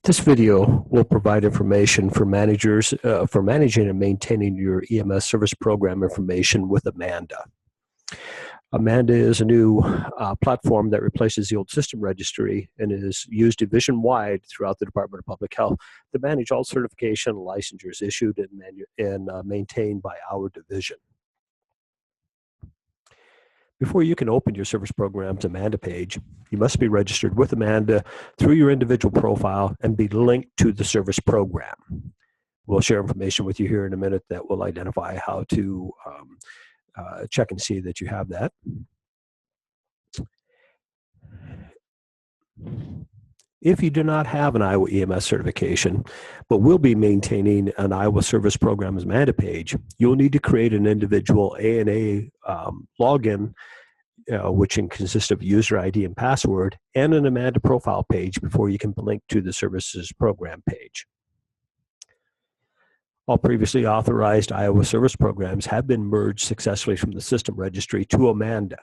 This video will provide information for managers for managing and maintaining your EMS service program information with Amanda. Amanda is a new platform that replaces the old system registry and is used division-wide throughout the Department of Public Health to manage all certification and licensures issued and maintained by our division. Before you can open your service program's Amanda page, you must be registered with Amanda through your individual profile and be linked to the service program. We'll share information with you here in a minute that will identify how to check and see that you have that. If you do not have an Iowa EMS certification, but will be maintaining an Iowa Service Program's Amanda page, you'll need to create an individual ANA login, which can consist of user ID and password, and an Amanda profile page before you can link to the services program page. All previously authorized Iowa service programs have been merged successfully from the system registry to Amanda.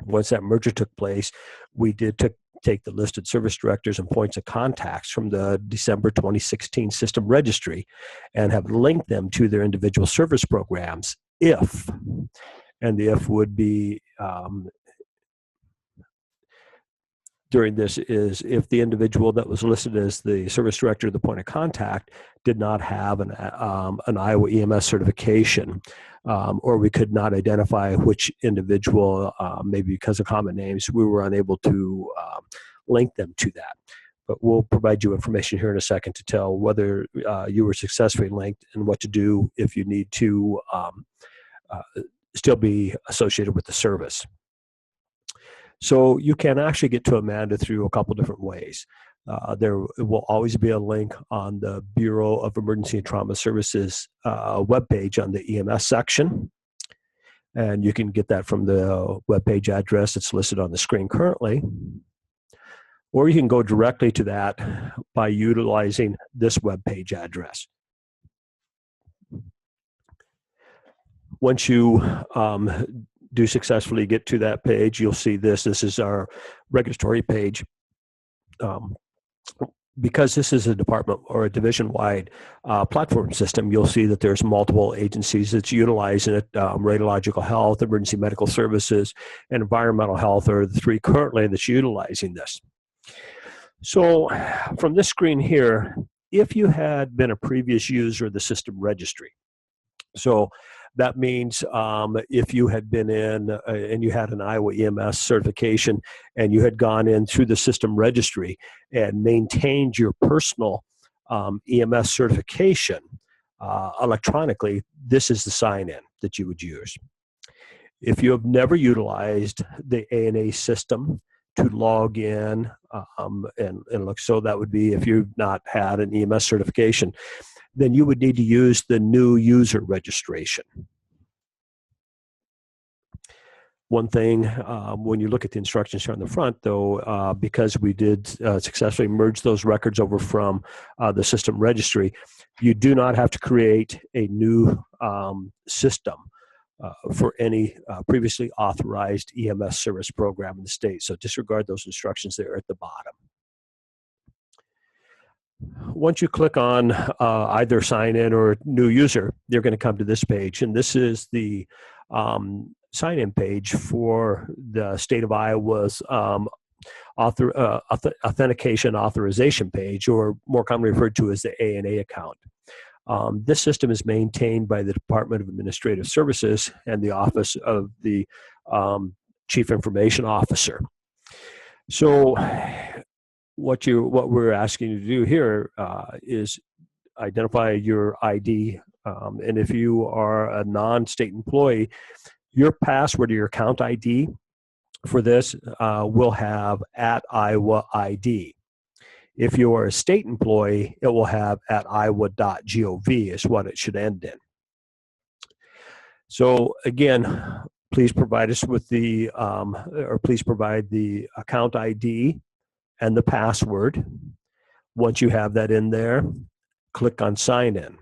Once that merger took place, we did take the listed service directors and points of contacts from the December 2016 system registry and have linked them to their individual service programs if, and the if would be during this is if the individual that was listed as the service director, the point of contact, did not have an Iowa EMS certification, or we could not identify which individual, maybe because of common names, we were unable to link them to that. But we'll provide you information here in a second to tell whether you were successfully linked and what to do if you need to still be associated with the service. So you can actually get to Amanda through a couple different ways. There will always be a link on the Bureau of Emergency and Trauma Services webpage on the EMS section. And you can get that from the webpage address that's listed on the screen currently. Or you can go directly to that by utilizing this webpage address. Once you do successfully get to that page, you'll see this. This is our regulatory page. Because this is a department or a division-wide platform system, you'll see that there's multiple agencies that's utilizing it. Radiological health, emergency medical services, and environmental health are the three currently that's utilizing this. So from this screen here, if you had been a previous user of the system registry, so that means if you had been in and you had an Iowa EMS certification and you had gone in through the system registry and maintained your personal EMS certification electronically, this is the sign-in that you would use. If you have never utilized the ANA system to log in and look, so that would be if you've not had an EMS certification, then you would need to use the new user registration. One thing, when you look at the instructions here on the front, though, because we did successfully merge those records over from the system registry, you do not have to create a new system for any previously authorized EMS service program in the state. So disregard those instructions there at the bottom. Once you click on either sign in or new user, you're going to come to this page, and this is the sign-in page for the state of Iowa's authentication authorization page, or more commonly referred to as the ANA account. This system is maintained by the Department of Administrative Services and the Office of the Chief Information Officer. So what we're asking you to do here is identify your ID, and if you are a non-state employee, your password or your account ID for this will have @IowaID. If you are a state employee, it will have @iowa.gov is what it should end in. So again, please provide us with the, or please provide the account ID and the password. Once you have that in there, click on sign in.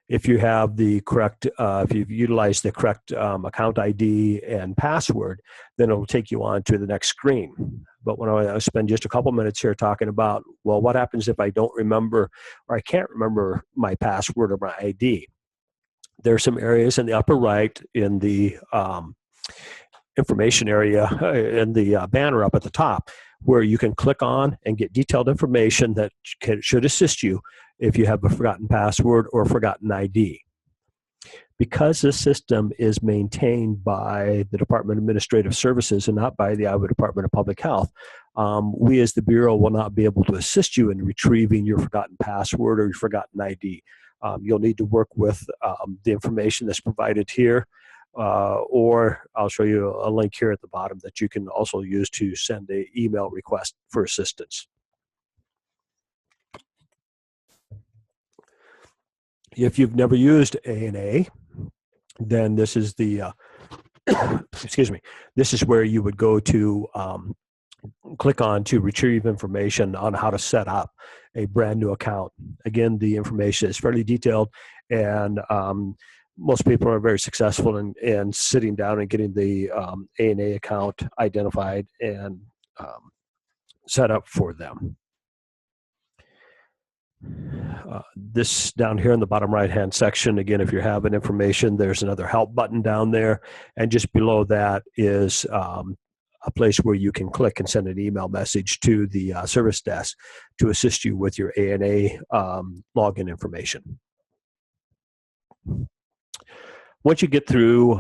If you have the correct, if you've utilized the correct account ID and password, then it'll take you on to the next screen. but when I spend just a couple minutes here talking about, well, what happens if I don't remember or I can't remember my password or my ID? There's some areas in the upper right in the information area in the banner up at the top where you can click on and get detailed information that should assist you if you have a forgotten password or forgotten ID. Because this system is maintained by the Department of Administrative Services and not by the Iowa Department of Public Health, we as the Bureau will not be able to assist you in retrieving your forgotten password or your forgotten ID. You'll need to work with the information that's provided here, or I'll show you a link here at the bottom that you can also use to send an email request for assistance. If you've never used ANA, then this is the, excuse me, this is where you would go to click on to retrieve information on how to set up a brand new account. Again, the information is fairly detailed, and most people are very successful in sitting down and getting the ANA account identified and set up for them. This down here in the bottom right hand section, again, if you're having information, there's another help button down there, and just below that is a place where you can click and send an email message to the service desk to assist you with your ANA login information. Once you get through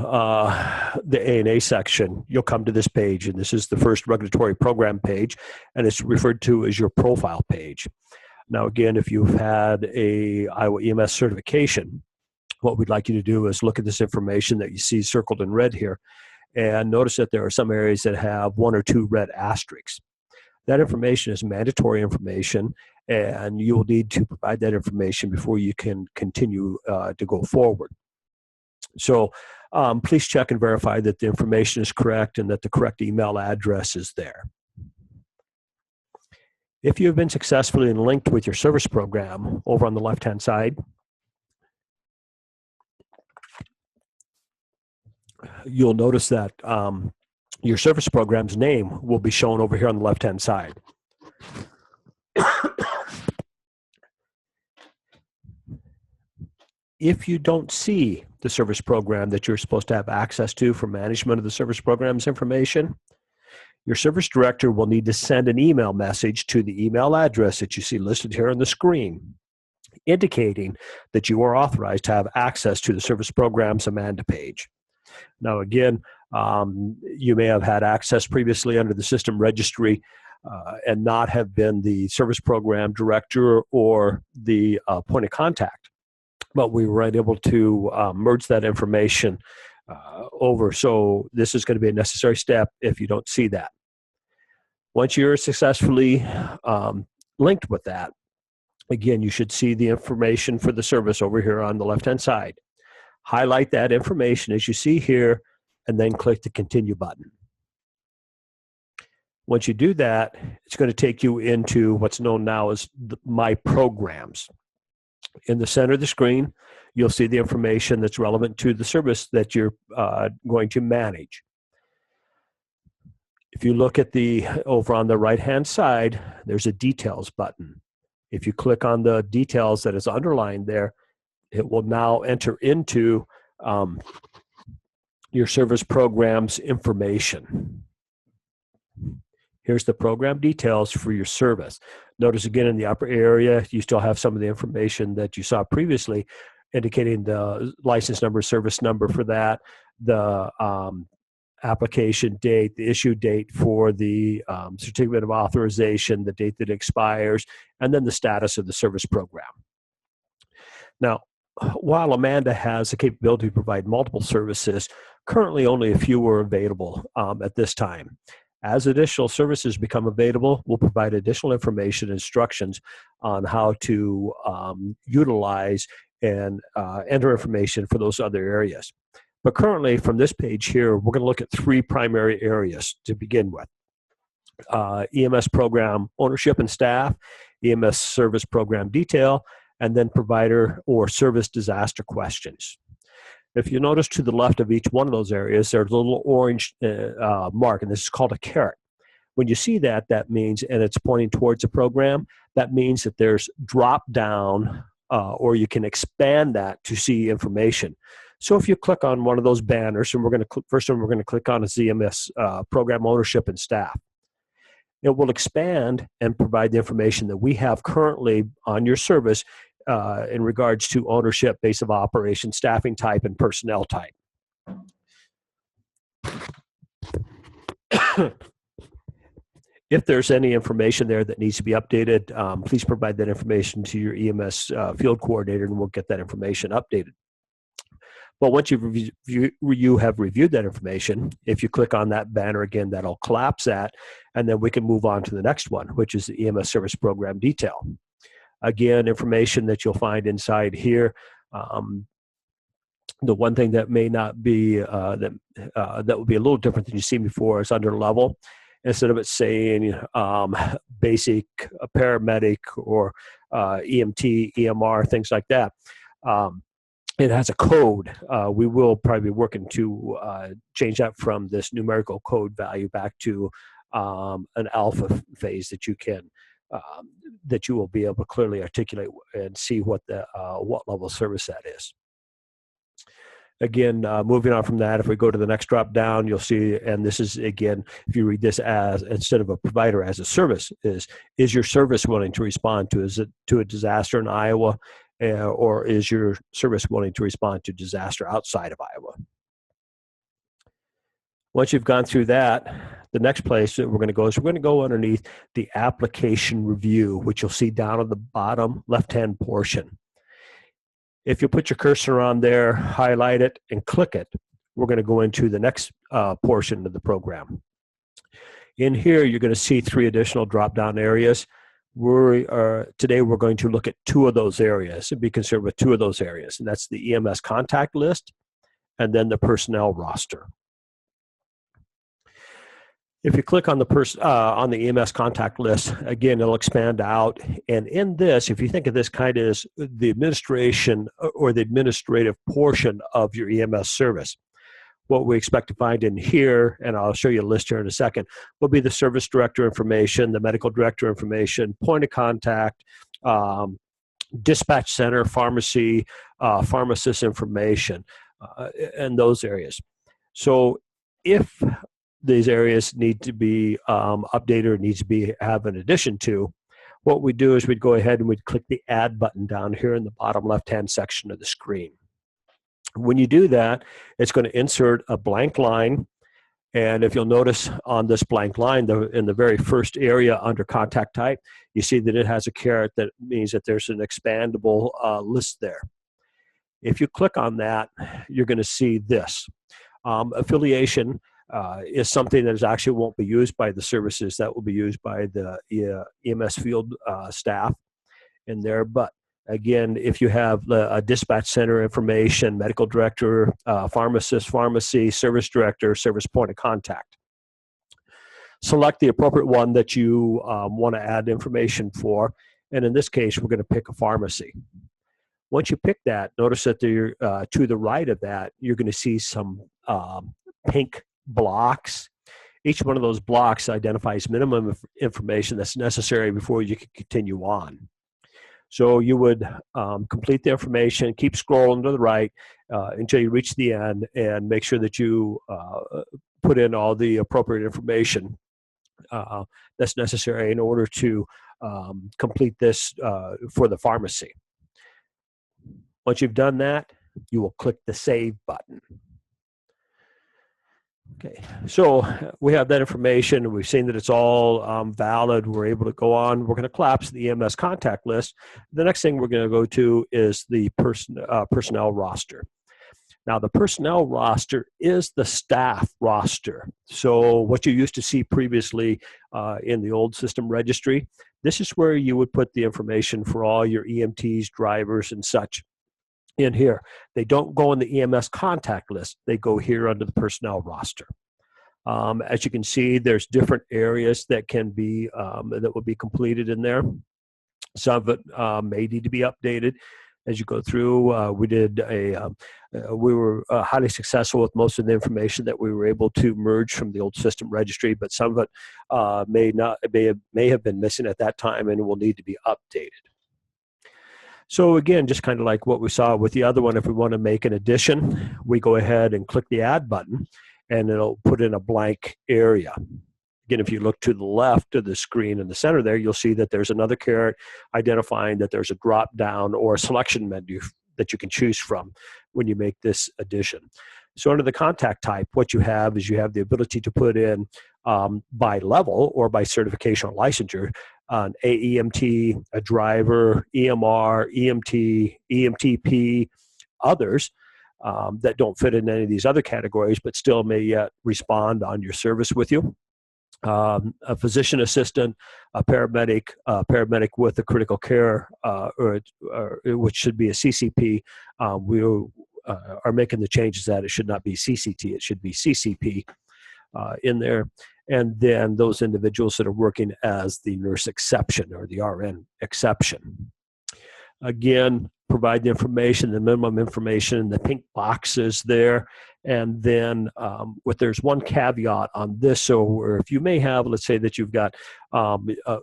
the ANA section, you'll come to this page, and this is the first regulatory program page, and it's referred to as your profile page. Now, again, if you've had a Iowa EMS certification, what we'd like you to do is look at this information that you see circled in red here, and notice that there are some areas that have 1 or 2 red asterisks. That information is mandatory information, and you will need to provide that information before you can continue to go forward. So please check and verify that the information is correct and that the correct email address is there. If you have been successfully linked with your service program, over on the left-hand side, you'll notice that your service program's name will be shown over here on the left-hand side. If you don't see the service program that you're supposed to have access to for management of the service program's information, your service director will need to send an email message to the email address that you see listed here on the screen, indicating that you are authorized to have access to the service program's Amanda page. Now, again, you may have had access previously under the system registry and not have been the service program director or the point of contact, but we were able to merge that information over. So this is going to be a necessary step if you don't see that. Once you're successfully linked with that, again, you should see the information for the service over here on the left-hand side. Highlight that information as you see here, and then click the Continue button. Once you do that, it's going to take you into what's known now as My Programs. In the center of the screen, you'll see the information that's relevant to the service that you're going to manage. If you look at over on the right-hand side, there's a Details button. If you click on the details that is underlined there, it will now enter into your service program's information. Here's the program details for your service. Notice again in the upper area, you still have some of the information that you saw previously, indicating the license number, service number for that, the application date, the issue date for the certificate of authorization, the date that expires, and then the status of the service program. Now, while Amanda has the capability to provide multiple services, currently only a few are available at this time. As additional services become available, we'll provide additional information and instructions on how to utilize and enter information for those other areas. But currently, from this page here, we're going to look at 3 primary areas to begin with. EMS program ownership and staff, EMS service program detail, and then provider or service disaster questions. If you notice to the left of each one of those areas, there's a little orange mark, and this is called a caret, When you see that, that means, and it's pointing towards a program, that means that there's drop down, or you can expand that to see information. So if you click on one of those banners, and first one we're going to click on is EMS program ownership and staff. It will expand and provide the information that we have currently on your service in regards to ownership, base of operation, staffing type, and personnel type. If there's any information there that needs to be updated, please provide that information to your EMS field coordinator, and we'll get that information updated. But once you have reviewed that information, if you click on that banner again, that'll collapse that, and then we can move on to the next one, which is the EMS service program detail. Again, information that you'll find inside here. The one thing that may not be, that would be a little different than you've seen before is under level. Instead of it saying basic, paramedic, or EMT, EMR, things like that, it has a code. We will probably be working to change that from this numerical code value back to an alpha phase that you can, that you will be able to clearly articulate and see what level of service that is. Again, moving on from that, if we go to the next drop down, you'll see, and this is, again, if you read this as, instead of a provider, as a service, is your service willing to respond to a disaster in Iowa, or is your service willing to respond to disaster outside of Iowa? Once you've gone through that, the next place that we're going to go is we're going to go underneath the application review, which you'll see down at the bottom left-hand portion. If you put your cursor on there, highlight it, and click it, we're going to go into the next portion of the program. In here, you're going to see 3 additional drop-down areas. Today, we're going to look at 2 of those areas and be concerned with 2 of those areas, and that's the EMS contact list and then the personnel roster. If you click on the EMS contact list, again, it'll expand out. And in this, if you think of this kind of as the administration or the administrative portion of your EMS service, what we expect to find in here, and I'll show you a list here in a second, will be the service director information, the medical director information, point of contact, dispatch center, pharmacy, pharmacist information, and those areas. So if these areas need to be updated or needs to have an addition to, what we do is we'd go ahead and we'd click the add button down here in the bottom left-hand section of the screen. When you do that, it's going to insert a blank line. And if you'll notice on this blank line, in the very first area under contact type, you see that it has a caret that means that there's an expandable list there. If you click on that, you're going to see this. Affiliation is something that actually won't be used by the services. That will be used by the EMS field staff in there. But again, if you have a dispatch center information, medical director, pharmacist, pharmacy, service director, service point of contact, select the appropriate one that you want to add information for. And in this case, we're going to pick a pharmacy. Once you pick that, notice that to the right of that, you're going to see some pink blocks. Each one of those blocks identifies minimum information that's necessary before you can continue on. So you would complete the information, keep scrolling to the right until you reach the end, and make sure that you put in all the appropriate information that's necessary in order to complete this for the pharmacy. Once you've done that, you will click the Save button. Okay, so we have that information. We've seen that it's all valid. We're able to go on. We're going to collapse the EMS contact list. The next thing we're going to go to is the personnel roster. Now, the personnel roster is the staff roster. So what you used to see previously in the old system registry, this is where you would put the information for all your EMTs, drivers, and such in here. They don't go in the EMS contact list. They go here under the personnel roster. As you can see, there's different areas that can be that will be completed in there. Some of it may need to be updated. as you go through. We were highly successful with most of the information that we were able to merge from the old system registry, but some of it may have been missing at that time and will need to be updated. So again, just kind of like what we saw with the other one, if we want to make an addition, we go ahead and click the add button and it'll put in a blank area. Again, if you look to the left of the screen in the center there, you'll see that there's another caret identifying that there's a drop down or a selection menu that you can choose from when you make this addition. So under the contact type, what you have is you have the ability to put in by level or by certification or licensure, an AEMT, a driver, EMR, EMT, EMTP, others that don't fit in any of these other categories, but still may yet respond on your service with you. A physician assistant, a paramedic with a critical care, which should be a CCP. We are making the changes that it should not be CCT, it should be CCP in there. And then those individuals that are working as the nurse exception or the RN exception. Again, provide the information, the minimum information, the pink boxes there. And then there's one caveat on this. So if you may have, let's say that you've got a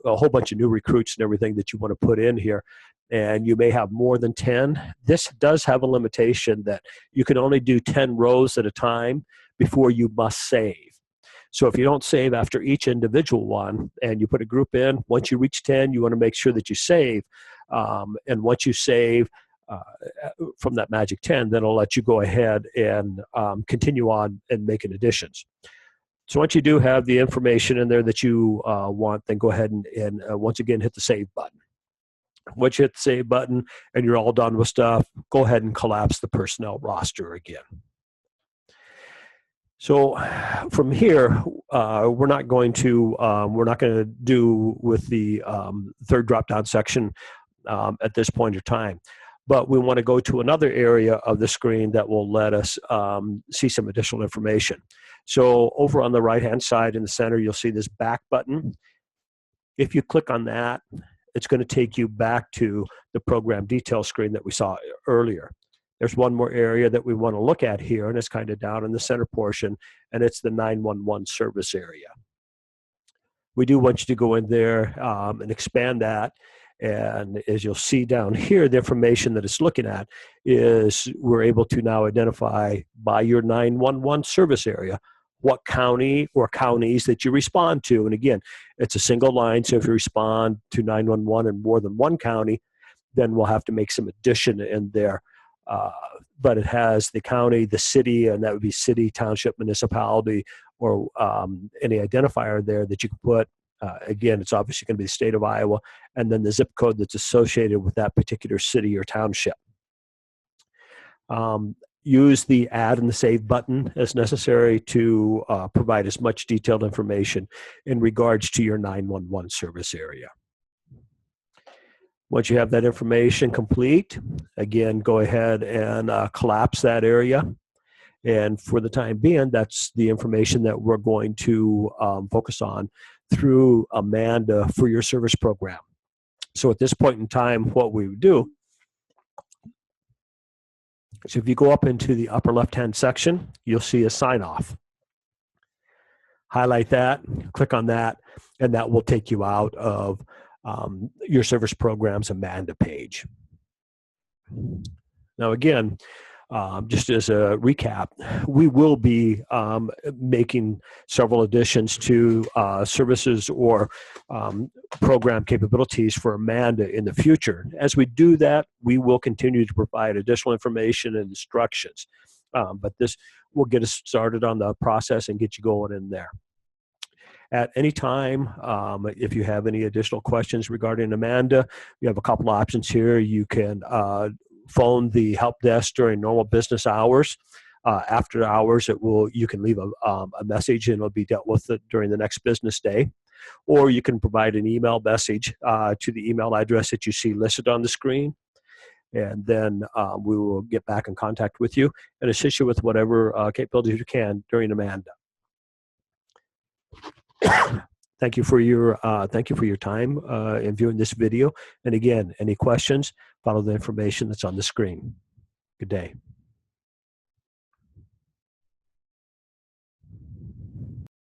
whole bunch of new recruits and everything that you want to put in here, and you may have more than 10, this does have a limitation that you can only do 10 rows at a time before you must save. So if you don't save after each individual one and you put a group in, once you reach 10, you want to make sure that you save. And once you save from that magic 10, then it'll let you go ahead and continue on and making additions. So once you do have the information in there that you want, then go ahead and once again hit the save button. Once you hit the save button and you're all done with stuff, go ahead and collapse the personnel roster again. So from here, we're not going to do with the third drop-down section at this point in time, but we want to go to another area of the screen that will let us see some additional information. So over on the right-hand side in the center, you'll see this back button. If you click on that, it's going to take you back to the program detail screen that we saw earlier. There's one more area that we want to look at here, and it's kind of down in the center portion, and it's the 911 service area. We do want you to go in there and expand that, and as you'll see down here, the information that it's looking at is we're able to now identify by your 911 service area what county or counties that you respond to. And again, it's a single line, so if you respond to 911 in more than one county, then we'll have to make some addition in there. But it has the county, the city, and that would be city, township, municipality, or any identifier there that you can put. Again, it's obviously going to be the state of Iowa, and then the zip code that's associated with that particular city or township. Use the add and the save button as necessary to provide as much detailed information in regards to your 911 service area. Once you have that information complete, again, go ahead and collapse that area. And for the time being, that's the information that we're going to focus on through Amanda for your service program. So at this point in time, what we would do, so if you go up into the upper left-hand section, you'll see a sign-off. Highlight that, click on that, and that will take you out of your service program's Amanda page. Now again, just as a recap, we will be making several additions to services or program capabilities for Amanda in the future. As we do that, we will continue to provide additional information and instructions. But this will get us started on the process and get you going in there. At any time, if you have any additional questions regarding Amanda, you have a couple options here. You can phone the help desk during normal business hours. After hours, you can leave a message and it'll be dealt with during the next business day. Or you can provide an email message to the email address that you see listed on the screen. And then we will get back in contact with you and assist you with whatever capabilities you can during Amanda. Thank you for your time in viewing this video. And again, any questions, follow the information that's on the screen. Good day.